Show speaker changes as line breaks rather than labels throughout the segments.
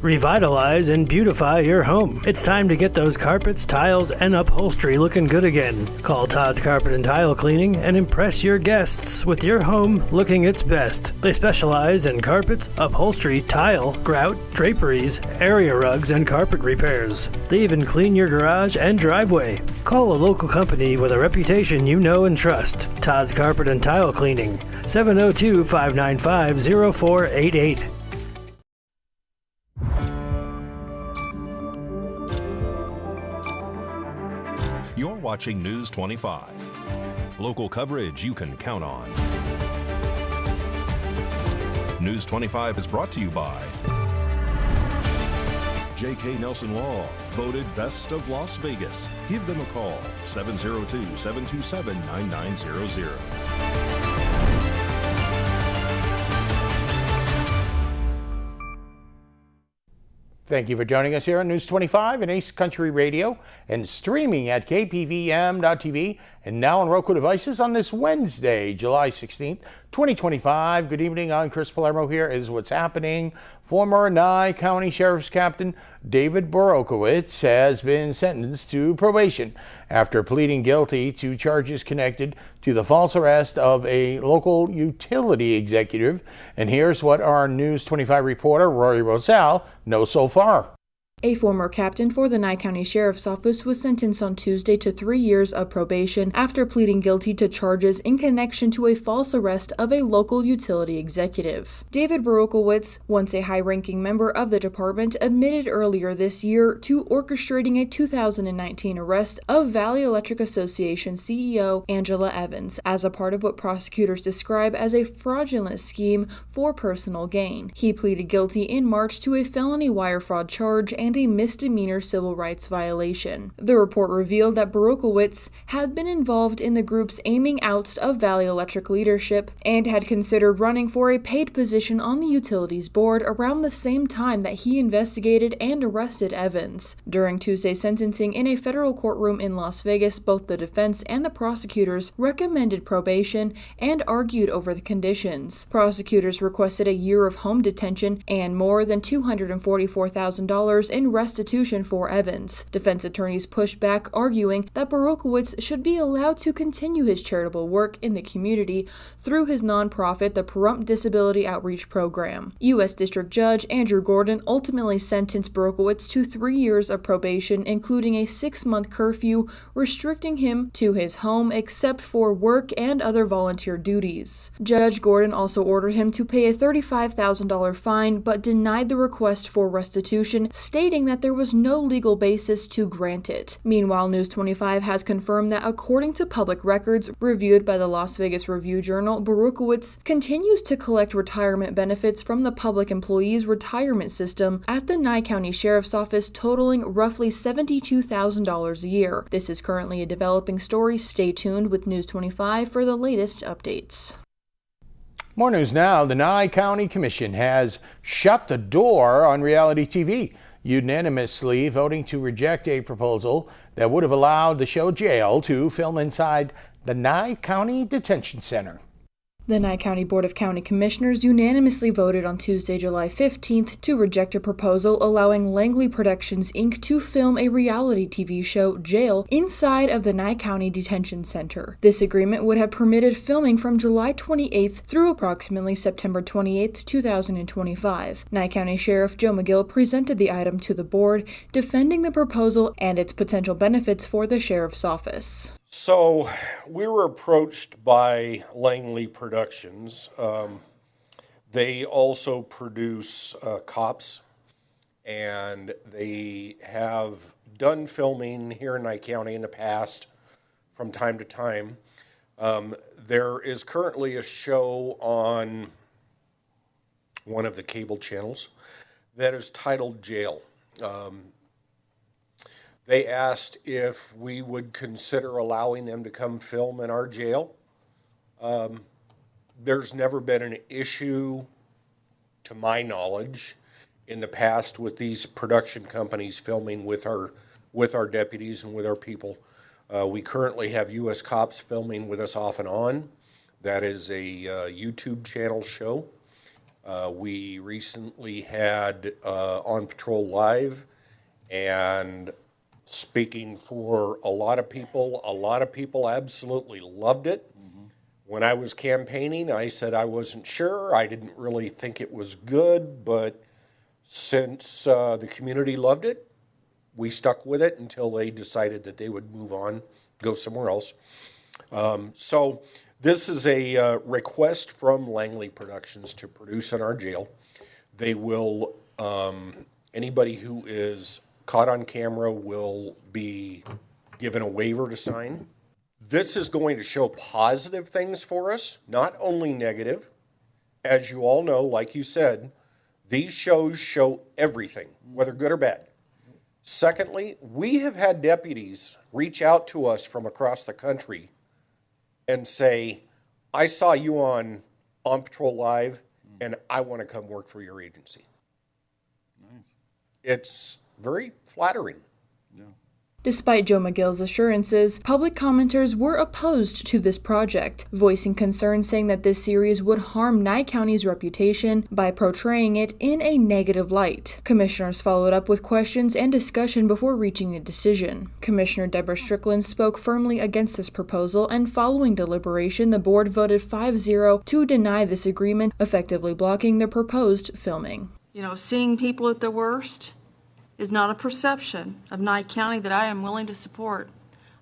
Revitalize and beautify your home. It's time to get those carpets, tiles, and upholstery looking good again. Call Todd's Carpet and Tile Cleaning and impress your guests with your home looking its best. They specialize in carpets, upholstery, tile, grout, draperies, area rugs, and carpet repairs. They even clean your garage and driveway. Call a local company with a reputation you know and trust. Todd's Carpet and Tile Cleaning, 702-595-0488.
You're watching News 25. Local coverage you can count on. News 25 is brought to you by J.K. Nelson Law, voted Best of Las Vegas. Give them a call, 702-727-9900.
Thank you for joining us here on News 25 and Ace Country Radio and streaming at KPVM.TV and now on Roku devices on this Wednesday, July 16th, 2025. Good evening. I'm Chris Palermo. Here is what's happening. Former Nye County Sheriff's Captain David Borokowitz has been sentenced to probation after pleading guilty to charges connected to the false arrest of a local utility executive. And here's what our News 25 reporter, Rory Roselle, knows so far.
A former captain for the Nye County Sheriff's Office was sentenced on Tuesday to 3 years of probation after pleading guilty to charges in connection to a false arrest of a local utility executive. David Borokowitz, once a high-ranking member of the department, admitted earlier this year to orchestrating a 2019 arrest of Valley Electric Association CEO Angela Evans as a part of what prosecutors describe as a fraudulent scheme for personal gain. He pleaded guilty in March to a felony wire fraud charge and a misdemeanor civil rights violation. The report revealed that Borokowitz had been involved in the group's aiming outs of Valley Electric leadership and had considered running for a paid position on the utilities board around the same time that he investigated and arrested Evans. During Tuesday's sentencing in a federal courtroom in Las Vegas, both the defense and the prosecutors recommended probation and argued over the conditions. Prosecutors requested a year of home detention and more than $244,000 in restitution for Evans. Defense attorneys pushed back, arguing that Borokowitz should be allowed to continue his charitable work in the community through his nonprofit, the Pahrump Disability Outreach Program. U.S. District Judge Andrew Gordon ultimately sentenced Borokowitz to 3 years of probation, including a 6-month curfew restricting him to his home except for work and other volunteer duties. Judge Gordon also ordered him to pay a $35,000 fine, but denied the request for restitution, stating that there was no legal basis to grant it. Meanwhile, News 25 has confirmed that according to public records reviewed by the Las Vegas Review-Journal, Borokowitz continues to collect retirement benefits from the Public Employees Retirement System at the Nye County Sheriff's Office, totaling roughly $72,000 a year. This is currently a developing story. Stay tuned with News 25 for the latest updates.
More news now. The Nye County Commission has shut the door on reality TV, unanimously voting to reject a proposal that would have allowed the show Jail to film inside the Nye County Detention Center.
The Nye County Board of County Commissioners unanimously voted on Tuesday, July 15th to reject a proposal allowing Langley Productions, Inc. to film a reality TV show, Jail, inside of the Nye County Detention Center. This agreement would have permitted filming from July 28th through approximately September 28th, 2025. Nye County Sheriff Joe McGill presented the item to the board, defending the proposal and its potential benefits for the sheriff's office.
So we were approached by Langley Productions. They also produce Cops, and they have done filming here in Nye County in the past from time to time. There is currently a show on one of the cable channels that is titled Jail. They asked if we would consider allowing them to come film in our jail. There's never been an issue, to my knowledge, in the past with these production companies filming with our deputies and with our people. We currently have U.S. Cops filming with us off and on. That is a YouTube channel show. We recently had On Patrol Live, and speaking for a lot of people absolutely loved it. When I was campaigning, I said I wasn't sure. I didn't really think it was good, but since the community loved it, we stuck with it until they decided that they would move on, go somewhere else. So this is a request from Langley Productions to produce in our jail. They will, anybody who is caught on camera will be given a waiver to sign. This is going to show positive things for us, not only negative. As you all know, like you said, these shows show everything, whether good or bad. Secondly, we have had deputies reach out to us from across the country and say, I saw you on Patrol Live, and I want to come work for your agency.
Nice.
It's very flattering.
Yeah.
Despite Joe McGill's assurances, public commenters were opposed to this project, voicing concern saying that this series would harm Nye County's reputation by portraying it in a negative light. Commissioners followed up with questions and discussion before reaching a decision. Commissioner Deborah Strickland spoke firmly against this proposal, and following deliberation, the board voted 5-0 to deny this agreement, effectively blocking the proposed filming.
You know, seeing people at their worst is not a perception of Nye County that I am willing to support.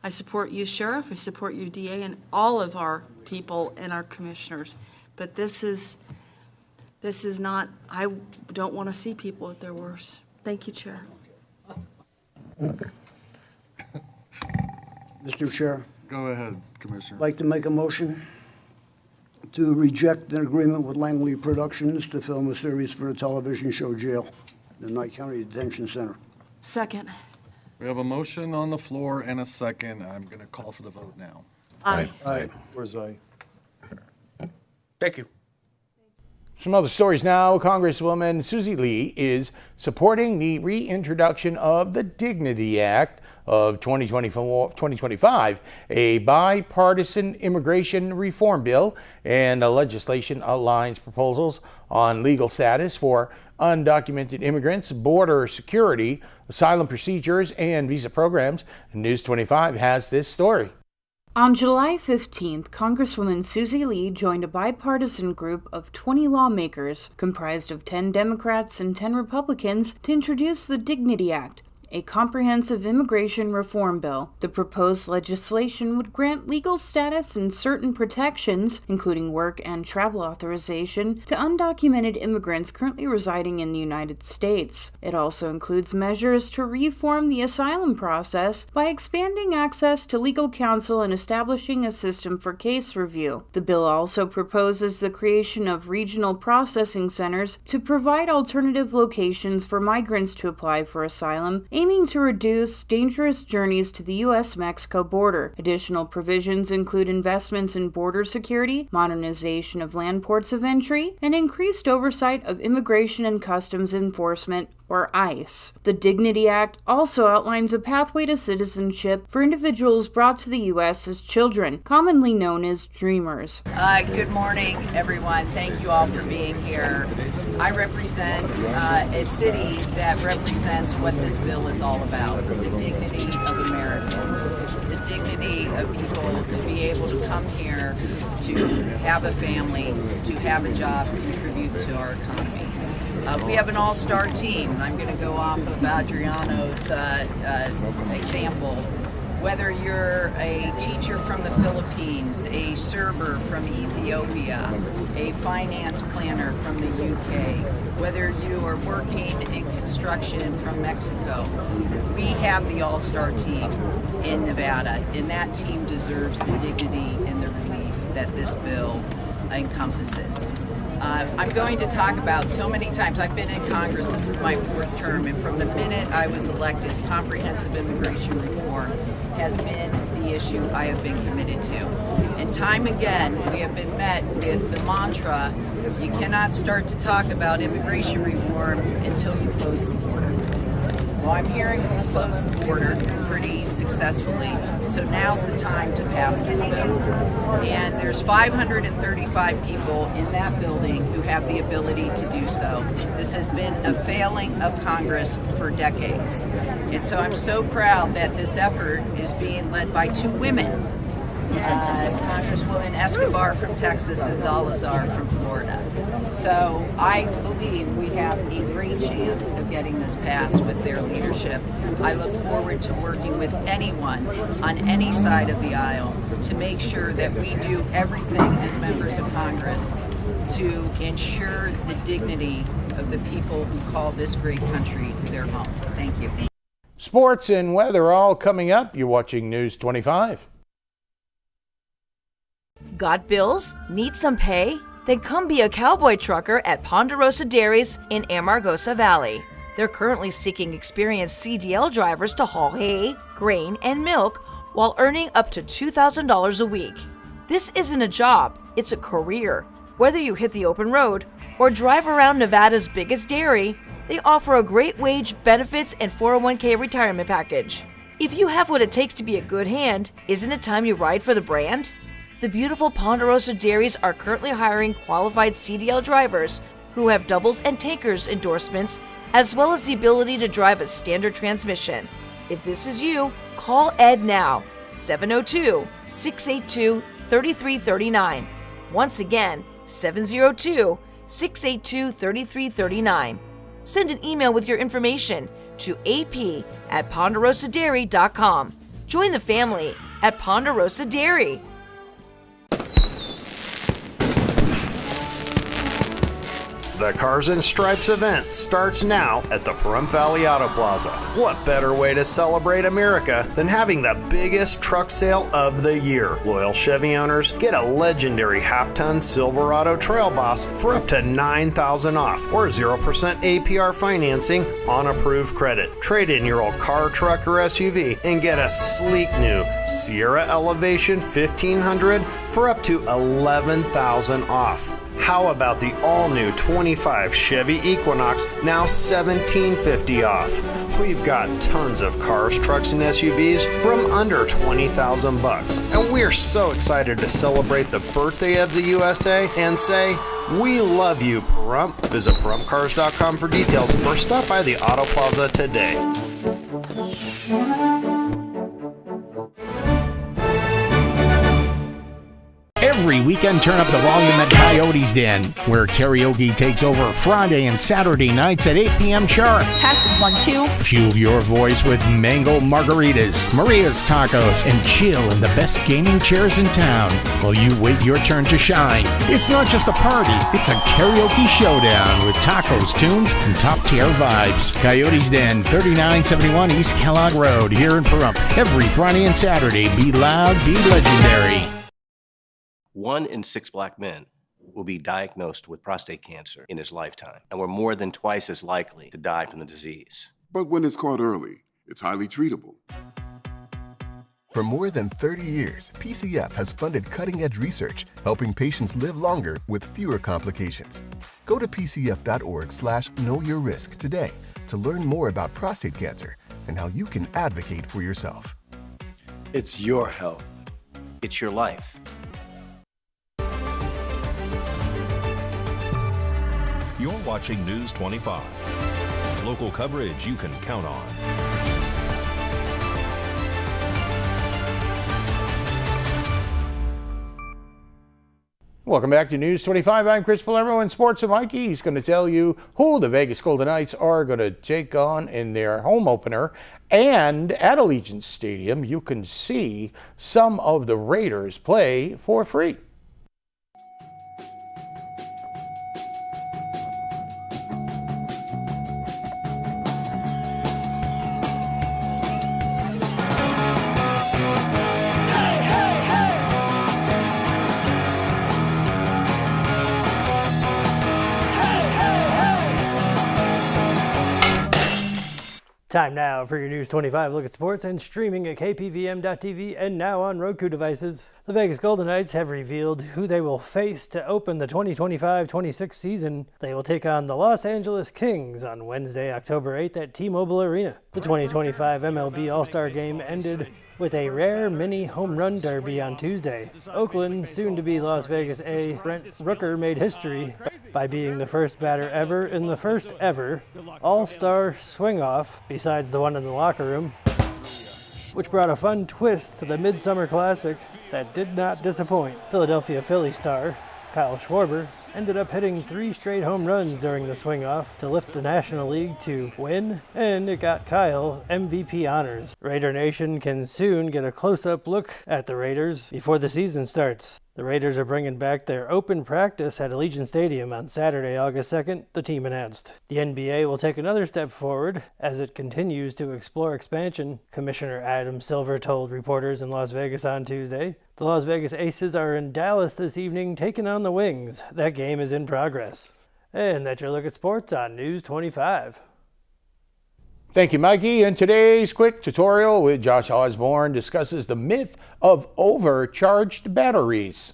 I support you, Sheriff, I support you, DA, and all of our people and our commissioners. But this is not, I don't want to see people at their worst. Thank you, Chair.
Mr. Chair,
Go ahead, Commissioner.
I'd like to make a motion to reject an agreement with Langley Productions to film a series for the television show Jail, the Nye County Detention Center.
Second.
We have a motion on the floor and a second. I'm going to call for the vote now.
Aye.
Aye.
Where's I?
Thank you.
Some other stories now. Congresswoman Susie Lee is supporting the reintroduction of the Dignity Act of 2025, a bipartisan immigration reform bill, and the legislation outlines proposals on legal status for undocumented immigrants, border security, asylum procedures, and visa programs. News 25 has this story.
On July 15th, Congresswoman Susie Lee joined a bipartisan group of 20 lawmakers, comprised of 10 Democrats and 10 Republicans, to introduce the Dignity Act, a comprehensive immigration reform bill. The proposed legislation would grant legal status and certain protections, including work and travel authorization, to undocumented immigrants currently residing in the United States. It also includes measures to reform the asylum process by expanding access to legal counsel and establishing a system for case review. The bill also proposes the creation of regional processing centers to provide alternative locations for migrants to apply for asylum, aiming to reduce dangerous journeys to the U.S.-Mexico border. Additional provisions include investments in border security, modernization of land ports of entry, and increased oversight of Immigration and Customs Enforcement, or ICE. The Dignity Act also outlines a pathway to citizenship for individuals brought to the U.S. as children, commonly known as Dreamers.
Good morning, everyone. Thank you all for being here. I represent a city that represents what this bill is all about, the dignity of Americans, the dignity of people to be able to come here, to have a family, to have a job, contribute to our economy. We have an all-star team. I'm going to go off of Adriano's example. Whether you're a teacher from the Philippines, a server from Ethiopia, a finance planner from the UK, whether you are working in construction from Mexico, we have the all-star team in Nevada, and that team deserves the dignity and the relief that this bill encompasses. I'm going to talk about so many times. I've been in Congress, this is my 4th term, and from the minute I was elected, comprehensive immigration reform has been the issue I have been committed to. And time again, we have been met with the mantra, you cannot start to talk about immigration reform until you close the border. Well, I'm hearing we've closed the border pretty successfully, so now's the time to pass this bill. And there's 535 people in that building who have the ability to do so. This has been a failing of Congress for decades. And so I'm so proud that this effort is being led by two women, Congresswoman Escobar from Texas and Salazar from Florida. So I believe we have a great chance of getting this passed with their leadership. I look forward to working with anyone on any side of the aisle to make sure that we do everything as members of Congress to ensure the dignity of the people who call this great country their home. Thank you.
Sports and weather all coming up. You're watching News 25.
Got bills? Need some pay? Then come be a cowboy trucker at Ponderosa Dairies in Amargosa Valley. They're currently seeking experienced CDL drivers to haul hay, grain, and milk while earning up to $2,000 a week. This isn't a job, it's a career. Whether you hit the open road or drive around Nevada's biggest dairy, they offer a great wage, benefits, and 401k retirement package. If you have what it takes to be a good hand, isn't it time you ride for the brand? The beautiful Ponderosa Dairies are currently hiring qualified CDL drivers who have doubles and tankers endorsements, as well as the ability to drive a standard transmission. If this is you, call Ed now, 702-682-3339. Once again, 702-682-3339. Send an email with your information to ap@ponderosadairy.com. Join the family at Ponderosa Dairy.
The Cars and Stripes event starts now at the Pahrump Valley Auto Plaza. What better way to celebrate America than having the biggest truck sale of the year? Loyal Chevy owners get a legendary half-ton Silverado Trail Boss for up to $9,000 off or 0% APR financing on approved credit. Trade in your old car, truck, or SUV and get a sleek new Sierra Elevation 1500 for up to $11,000 off. How about the all-new 25 Chevy Equinox, now $1,750 off? We've got tons of cars, trucks, and SUVs from under $20,000. And we're so excited to celebrate the birthday of the USA and say, we love you, Pahrump. Visit PahrumpCars.com for details or stop by the Auto Plaza today.
Every weekend, turn up the volume at Coyote's Den, where karaoke takes over Friday and Saturday nights at 8 p.m. sharp.
Test 1, 2.
Fuel your voice with mango margaritas, Maria's tacos, and chill in the best gaming chairs in town while you wait your turn to shine. It's not just a party, it's a karaoke showdown with tacos, tunes, and top-tier vibes. Coyote's Den, 3971 East Kellogg Road, here in Pahrump. Every Friday and Saturday, be loud, be legendary.
1 in 6 black men will be diagnosed with prostate cancer in his lifetime, and we're more than twice as likely to die from the disease.
But when it's caught early, it's highly treatable.
For more than 30 years, PCF has funded cutting-edge research, helping patients live longer with fewer complications. Go to pcf.org/knowyourrisk today to learn more about prostate cancer and how you can advocate for yourself.
It's your health. It's your life.
You're watching News 25. Local coverage you can count on.
Welcome back to News 25. I'm Chris Palermo, and Sports and Mikey. He's going to tell you who the Vegas Golden Knights are going to take on in their home opener. And at Allegiant Stadium, you can see some of the Raiders play for free.
Time now for your News 25 look at sports and streaming at KPVM.TV and now on Roku devices. The Vegas Golden Knights have revealed who they will face to open the 2025-26 season. They will take on the Los Angeles Kings on Wednesday, October 8th at T-Mobile Arena. The 2025 MLB All-Star Game ended with a rare mini home run derby on Tuesday. Oakland, soon-to-be Las Vegas A, Brent Rooker made history by being the first batter ever in the first ever All-Star swing-off, besides the one in the locker room, which brought a fun twist to the Midsummer Classic that did not disappoint. Philadelphia Phillies star Kyle Schwarber ended up hitting 3 straight home runs during the swing-off to lift the National League to win, and it got Kyle MVP honors. Raider Nation can soon get a close-up look at the Raiders before the season starts. The Raiders are bringing back their open practice at Allegiant Stadium on Saturday, August 2nd, the team announced. The NBA will take another step forward as it continues to explore expansion, Commissioner Adam Silver told reporters in Las Vegas on Tuesday. The Las Vegas Aces are in Dallas this evening taking on the Wings. That game is in progress. And that's your look at sports on News 25.
Thank you, Mikey. And today's quick tutorial with Josh Osborne discusses the myth of overcharged batteries.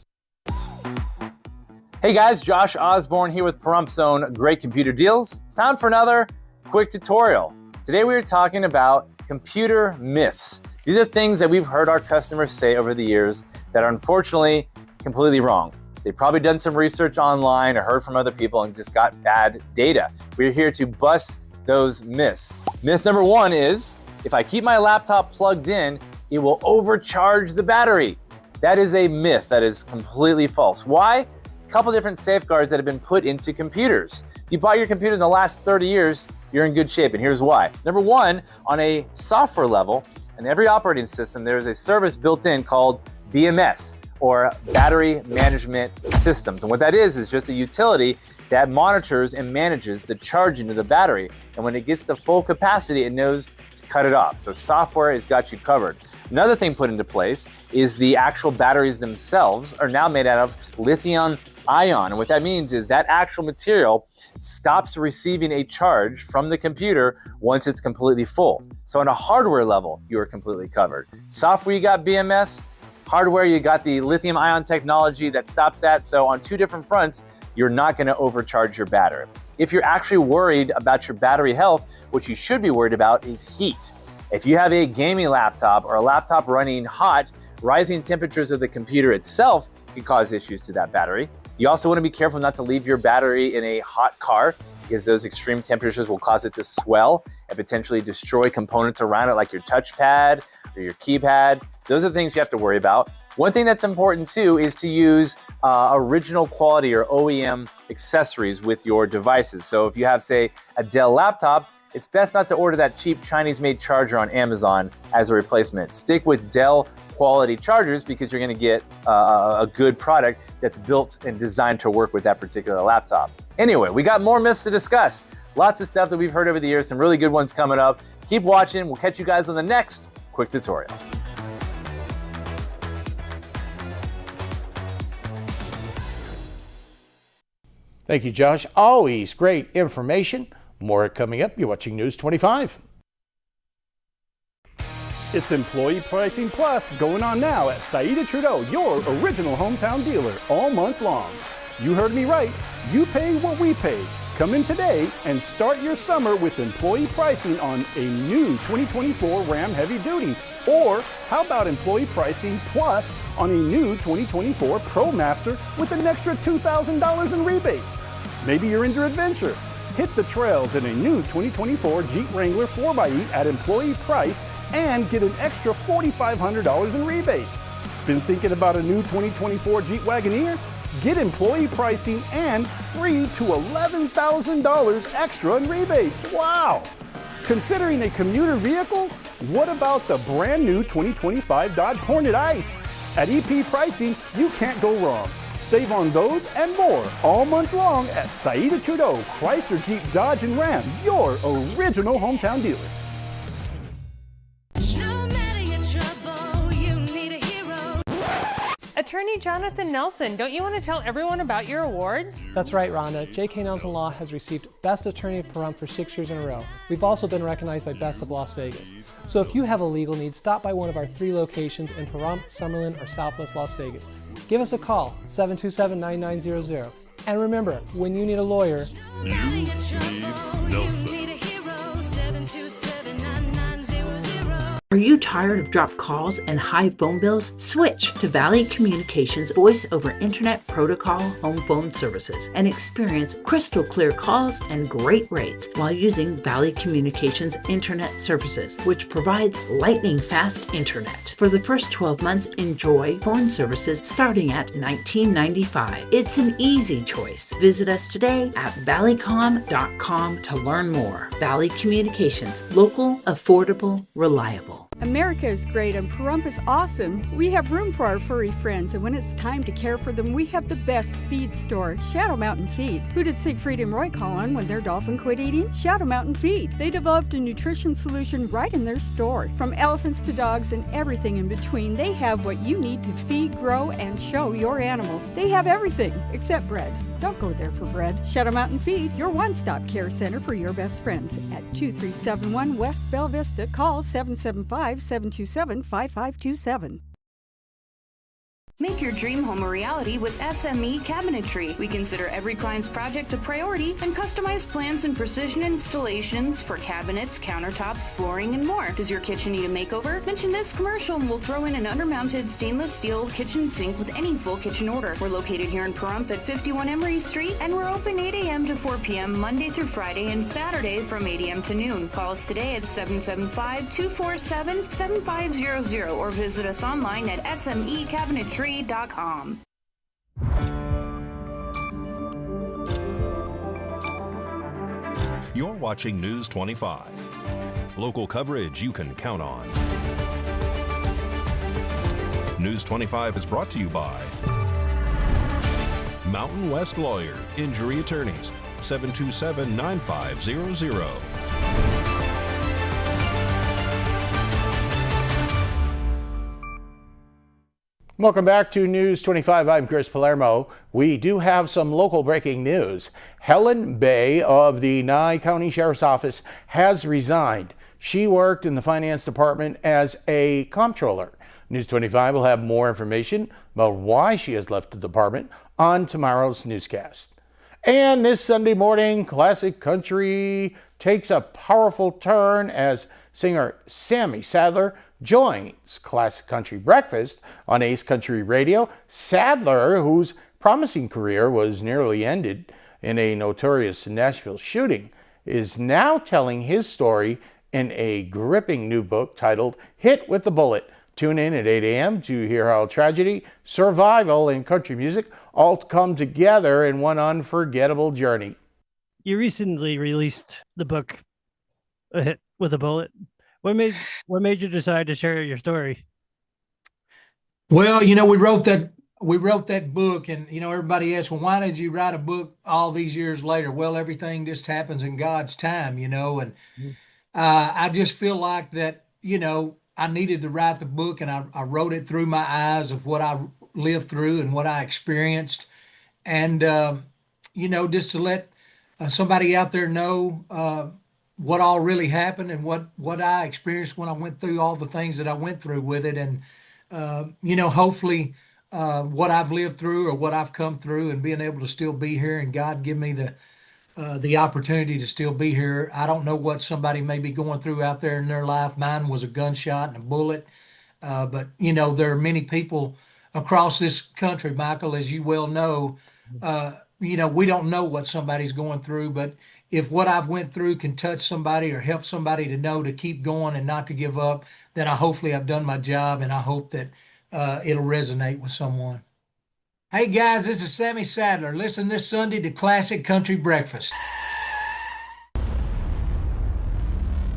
Hey guys, Josh Osborne here with Pahrump Zone Great Computer Deals. It's time for another quick tutorial. Today we are talking about computer myths. These are things that we've heard our customers say over the years that are unfortunately completely wrong. They've probably done some research online or heard from other people and just got bad data. We're here to bust those myths. Myth number 1 is, if I keep my laptop plugged in, it will overcharge the battery. That is a myth that is completely false. Why? A couple different safeguards that have been put into computers. If you bought your computer in the last 30 years, you're in good shape, and here's why. Number 1, on a software level, in every operating system, there is a service built in called BMS, or Battery Management Systems. And what that is just a utility that monitors and manages the charging of the battery. And when it gets to full capacity, it knows to cut it off. So software has got you covered. Another thing put into place is the actual batteries themselves are now made out of lithium ion. And what that means is that actual material stops receiving a charge from the computer once it's completely full. So on a hardware level, you are completely covered. Software, you got BMS. Hardware, you got the lithium ion technology that stops that. So on 2 different fronts, you're not going to overcharge your battery. If you're actually worried about your battery health, what you should be worried about is heat. If you have a gaming laptop or a laptop running hot, rising temperatures of the computer itself can cause issues to that battery. You also want to be careful not to leave your battery in a hot car, because those extreme temperatures will cause it to swell and potentially destroy components around it, like your touchpad or your keypad. Those are the things you have to worry about. One thing that's important too is to use original quality or OEM accessories with your devices. So if you have, say, a Dell laptop, it's best not to order that cheap Chinese-made charger on Amazon as a replacement. Stick with Dell quality chargers, because you're going to get a good product that's built and designed to work with that particular laptop. Anyway, we got more myths to discuss. Lots of stuff that we've heard over the years, some really good ones coming up. Keep watching. We'll catch you guys on the next quick tutorial.
Thank you, Josh. Always great information. More coming up. You're watching News 25.
It's Employee Pricing Plus going on now at Saida Trudeau, your original hometown dealer, all month long. You heard me right. You pay what we pay. Come in today and start your summer with employee pricing on a new 2024 Ram Heavy Duty. Or how about employee pricing plus on a new 2024 ProMaster with an extra $2,000 in rebates? Maybe you're into adventure. Hit the trails in a new 2024 Jeep Wrangler 4xe at employee price and get an extra $4,500 in rebates. Been thinking about a new 2024 Jeep Wagoneer? Get employee pricing and $3,000 to $11,000 extra in rebates. Wow! Considering a commuter vehicle? What about the brand new 2025 Dodge Hornet Ice? At EP Pricing, you can't go wrong. Save on those and more all month long at Saida Trudeau, Chrysler, Jeep, Dodge, and Ram, your original hometown dealer.
No matter your trouble, you need a hero.
At
Attorney Jonathan Nelson, don't you want to tell everyone about your awards?
That's right, Rhonda. J.K. Nelson Law has received Best Attorney of Pahrump for 6 years in a row. We've also been recognized by Best of Las Vegas. So if you have a legal need, stop by one of our 3 locations in Pahrump, Summerlin, or Southwest Las Vegas. Give us a call, 727-9900. And remember, when you need a lawyer,
you need Nelson.
Are you tired of dropped calls and high phone bills? Switch to Valley Communications Voice over Internet Protocol home phone services and experience crystal clear calls and great rates while using Valley Communications Internet services, which provides lightning fast internet. For the first 12 months, enjoy phone services starting at $19.95. It's an easy choice. Visit us today at valleycom.com to learn more. Valley Communications, local, affordable, reliable.
America is great and Pahrump is awesome. We have room for our furry friends, and when it's time to care for them, we have the best feed store, Shadow Mountain Feed. Who did Siegfried and Roy call on when their dolphin quit eating? Shadow Mountain Feed. They developed a nutrition solution right in their store. From elephants to dogs and everything in between, they have what you need to feed, grow, and show your animals. They have everything except bread. Don't go there for bread. Shadow Mountain Feed, your one-stop care center for your best friends. At 2371 West Bella Vista, call 775-727-5527.
Make your dream home a reality with SME Cabinetry. We consider every client's project a priority and customize plans and precision installations for cabinets, countertops, flooring, and more. Does your kitchen need a makeover? Mention this commercial and we'll throw in an undermounted stainless steel kitchen sink with any full kitchen order. We're located here in Pahrump at 51 Emery Street, and we're open 8 a.m. to 4 p.m. Monday through Friday and Saturday from 8 a.m. to noon. Call us today at 775-247-7500 or visit us online at smecabinetry.com.
You're watching News 25. Local coverage you can count on. News 25 is brought to you by Mountain West Lawyer, Injury Attorneys, 727-9500.
Welcome back to News 25. I'm Chris Palermo. We do have some local breaking news. Helen Bay of the Nye County Sheriff's Office has resigned. She worked in the finance department as a comptroller. News 25 will have more information about why she has left the department on tomorrow's newscast. And this Sunday morning, classic country takes a powerful turn as singer Sammy Sadler joins Classic Country Breakfast on Ace Country Radio. Sadler, whose promising career was nearly ended in a notorious Nashville shooting, is now telling his story in a gripping new book titled Hit with the Bullet. Tune in at 8 a.m. to hear how tragedy, survival, and country music all come together in one unforgettable journey.
You recently released the book A Hit with a Bullet. What made you decide to share your story?
Well, we wrote that book, and everybody asks, well, why did you write a book all these years later? Well, everything just happens in God's time, and I just feel like that, I needed to write the book, and I wrote it through my eyes of what I lived through and what I experienced, and just to let somebody out there know what all really happened and what I experienced when I went through all the things that I went through with it. And, hopefully what I've lived through or what I've come through and being able to still be here, and God give me the opportunity to still be here. I don't know what somebody may be going through out there in their life. Mine was a gunshot and a bullet. But there are many people across this country, Michael, as you well know, we don't know what somebody's going through, but if what I've went through can touch somebody or help somebody to know to keep going and not to give up, then hopefully I've done my job, and I hope that it'll resonate with someone. Hey guys, this is Sammy Sadler. Listen this Sunday to Classic Country Breakfast.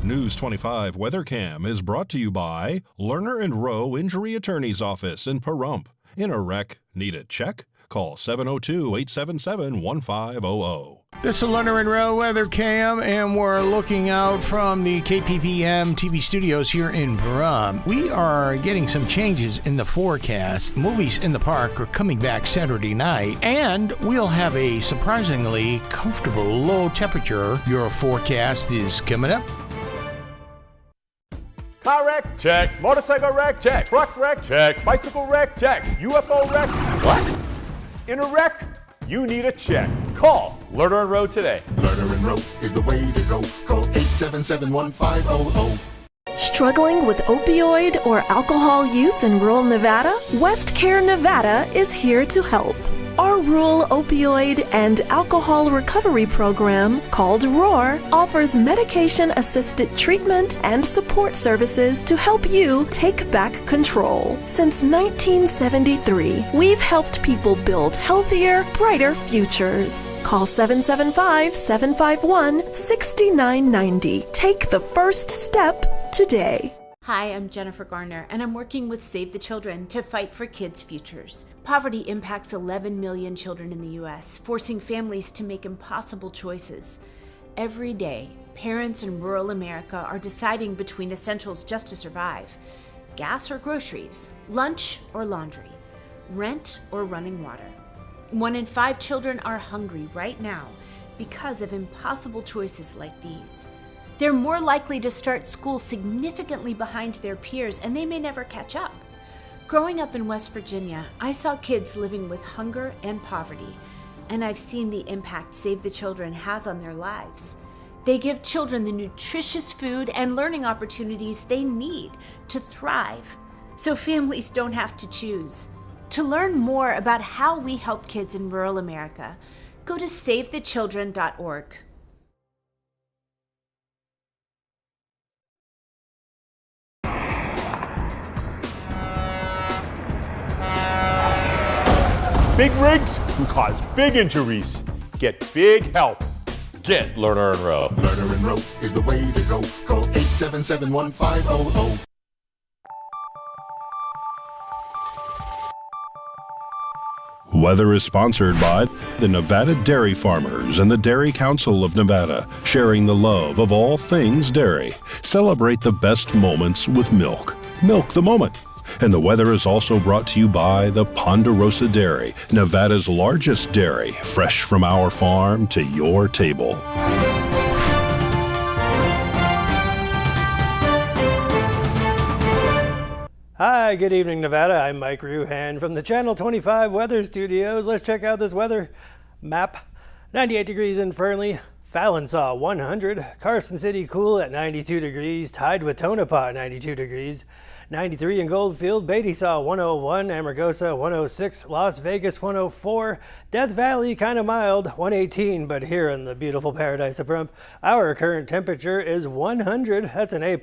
News 25 WeatherCam is brought to you by Lerner and Rowe Injury Attorney's Office in Pahrump. In a wreck, need a check? Call 702-877-1500.
This is Lerner and Rowe Weather Cam, and we're looking out from the KPVM-TV studios here in Pahrump. We are getting some changes in the forecast. Movies in the park are coming back Saturday night, and we'll have a surprisingly comfortable low temperature. Your forecast is coming up.
Car wreck? Check. Motorcycle wreck? Check. Truck wreck? Check. Bicycle wreck? Check. UFO wreck? What? In a wreck? You need a check. Call Lerner and Rowe today.
Lerner and Rowe is the way to go. Call 877-1500.
Struggling with opioid or alcohol use in rural Nevada? West Care Nevada is here to help. Our rural opioid and alcohol recovery program, called ROAR, offers medication-assisted treatment and support services to help you take back control. Since 1973, we've helped people build healthier, brighter futures. Call 775-751-6990. Take the first step today.
Hi, I'm Jennifer Garner, and I'm working with Save the Children to fight for kids' futures. Poverty impacts 11 million children in the U.S., forcing families to make impossible choices. Every day, parents in rural America are deciding between essentials just to survive: gas or groceries, lunch or laundry, rent or running water. 1 in 5 children are hungry right now because of impossible choices like these. They're more likely to start school significantly behind their peers, and they may never catch up. Growing up in West Virginia, I saw kids living with hunger and poverty, and I've seen the impact Save the Children has on their lives. They give children the nutritious food and learning opportunities they need to thrive, so families don't have to choose. To learn more about how we help kids in rural America, go to SaveTheChildren.org.
Big rigs can cause big injuries. Get big help. Get Lerner and Rowe.
Lerner and Rowe is the way to go. Call 877-1500.
Weather is sponsored by the Nevada Dairy Farmers and the Dairy Council of Nevada, sharing the love of all things dairy. Celebrate the best moments with milk. Milk the moment. And the weather is also brought to you by the Ponderosa Dairy, Nevada's largest dairy, fresh from our farm to your table.
Hi, good evening, Nevada. I'm Mike Ruhan from the Channel 25 Weather Studios. Let's check out this weather map. 98 degrees in Fernley. Fallon saw 100. Carson City cool at 92 degrees. Tied with Tonopah 92 degrees. 93 in Goldfield. Beatty saw 101. Amargosa 106. Las Vegas 104. Death Valley kind of mild 118, but here in the beautiful paradise of Pahrump, our current temperature is 100. That's an A+.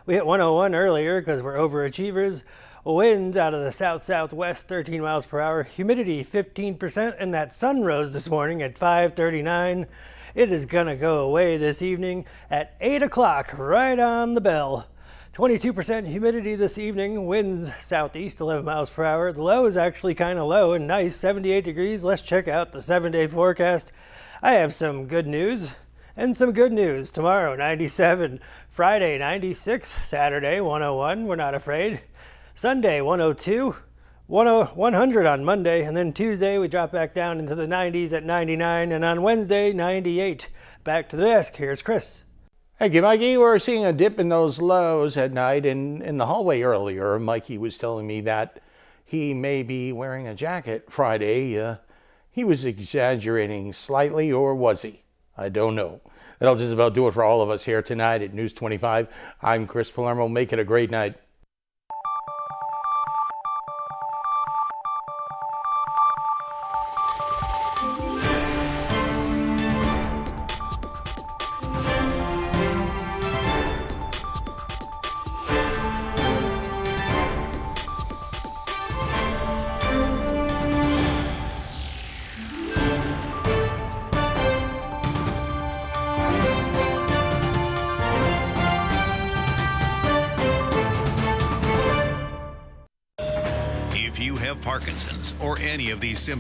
We hit 101 earlier because we're overachievers. Winds out of the south-southwest, 13 miles per hour. Humidity 15%, and that sun rose this morning at 5:39. It is gonna go away this evening at 8 o'clock, right on the bell. 22% humidity this evening, winds southeast 11 miles per hour. The low is actually kind of low and nice, 78 degrees. Let's check out the 7-day forecast. I have some good news and some good news. Tomorrow, 97. Friday, 96. Saturday, 101. We're not afraid. Sunday, 102. 100 on Monday. And then Tuesday, we drop back down into the 90s at 99. And on Wednesday, 98. Back to the desk. Here's Chris.
Thank you, Mikey. We're seeing a dip in those lows at night. And in the hallway earlier, Mikey was telling me that he may be wearing a jacket Friday. He was exaggerating slightly, or was he? I don't know. That'll just about do it for all of us here tonight at News 25. I'm Chris Palermo. Make it a great night.
Parkinson's or any of these symptoms.